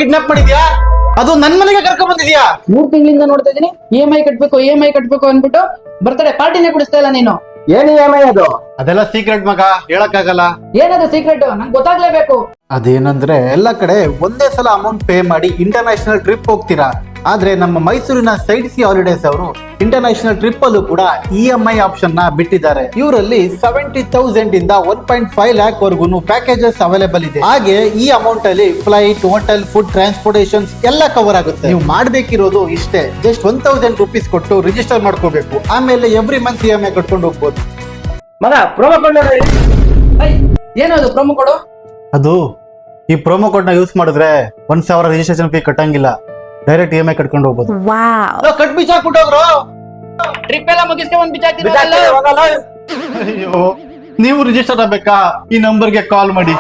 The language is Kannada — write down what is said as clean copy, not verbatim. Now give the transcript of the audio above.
ಕಿಡ್ನಾಪ್ ಮಾಡಿದ್ಯಾ? ಅದು ನನ್ ಮನೆಗೆ ಕರ್ಕೊಂಡ್ ಬಂದಿದ್ಯಾ? 3 ತಿಂಗಳಿಂದ ನೋಡ್ತಾ ಇದೀನಿ EMI ಕಟ್ಬೇಕು ಅನ್ಬಿಟ್ಟು ಬರ್ತಡೆ ಪಾರ್ಟಿನೇ ಕೊಡಿಸ್ತಾ ಇಲ್ಲ ನೀನು. ಏನ್ EMI ಅದು? ಅದೆಲ್ಲ ಸೀಕ್ರೆಟ್ ಮಗ, ಹೇಳಕ್ಕಾಗಲ್ಲ. ಏನದು ಸೀಕ್ರೆಟ್? ನಂಗೆ ಗೊತ್ತಾಗ್ಲೇಬೇಕು. ಅದೇನಂದ್ರೆ ಎಲ್ಲ ಕಡೆ ಒಂದೇ ಸಲ ಅಮೌಂಟ್ ಪೇ ಮಾಡಿ ಇಂಟರ್ನ್ಯಾಷನಲ್ ಟ್ರಿಪ್ ಹೋಗ್ತೀರಾ. ಆದ್ರೆ ನಮ್ಮ ಮೈಸೂರಿನ ಸೈಡ್ ಸಿ ಹಾಲಿಡೇಸ್ ಅವರು ಇಂಟರ್ನ್ಯಾಷನಲ್ ಟ್ರಿಪ್ ಅಲ್ಲೂ ಕೂಡ EMI ಆಪ್ಷನ್ ನ ಬಿಟ್ಟಿದ್ದಾರೆ. ಇವರಲ್ಲಿ 70,000 ಇಂದ 1.5 lakh ವರೆಗೂ ಪ್ಯಾಕೇಜಸ್ ಅವೈಲೇಬಲ್ ಇದೆ. ಹಾಗೆ ಈ ಅಮೌಂಟ್ ಅಲ್ಲಿ ಫ್ಲೈಟ್, ಹೋಟೆಲ್, ಫುಡ್, ಟ್ರಾನ್ಸ್ಪೋರ್ಟೇಷನ್ ಎಲ್ಲ ಕವರ್ ಆಗುತ್ತೆ. ನೀವು ಮಾಡ್ಬೇಕಿರೋದು ಇಷ್ಟೇ, ಜಸ್ಟ್ 1000 ರೂಪೀಸ್ ಕೊಟ್ಟು ರಿಜಿಸ್ಟರ್ ಮಾಡ್ಕೋಬೇಕು. ಆಮೇಲೆ ಎವ್ರಿ ಮಂತ್ EMI ಕಟ್ಕೊಂಡು ಹೋಗ್ಬೋದು. ಮಗ ಪ್ರೋಮೋ ಕೋಡ್ ನೋಡಿ. ಏನದು ಪ್ರೊಮೋ ಕೊಡು? ಅದು ಈ ಪ್ರೊಮೋ ಕೋಡ್ ನ ಯೂಸ್ ಮಾಡಿದ್ರೆ 1,000 ರಿಜಿಸ್ಟ್ರೇಷನ್ ಫೀ ಕಟ್ಟಂಗಿಲ್ಲ, ಡೈರೆಕ್ಟ್ EMI ಕಟ್ಕೊಂಡು ಹೋಗ್ಬೋದು. ಕಟ್ ಬಿಚ್ಚಾಕ್ಬಿಟ್ಟೋಗ್ರು. ಟ್ರಿಪ್ ಎಲ್ಲ ಮುಗಿಸ್ಕೊಂಡು ಬಂದು ಬಿಸಾಕ್ತೀನಿ, ಹೋಗಲ್ಲ. ಅಯ್ಯೋ, ನೀವು ರಿಜಿಸ್ಟರ್ ಆಗ್ಬೇಕಾ? ಈ ನಂಬರ್ಗೆ ಕಾಲ್ ಮಾಡಿ.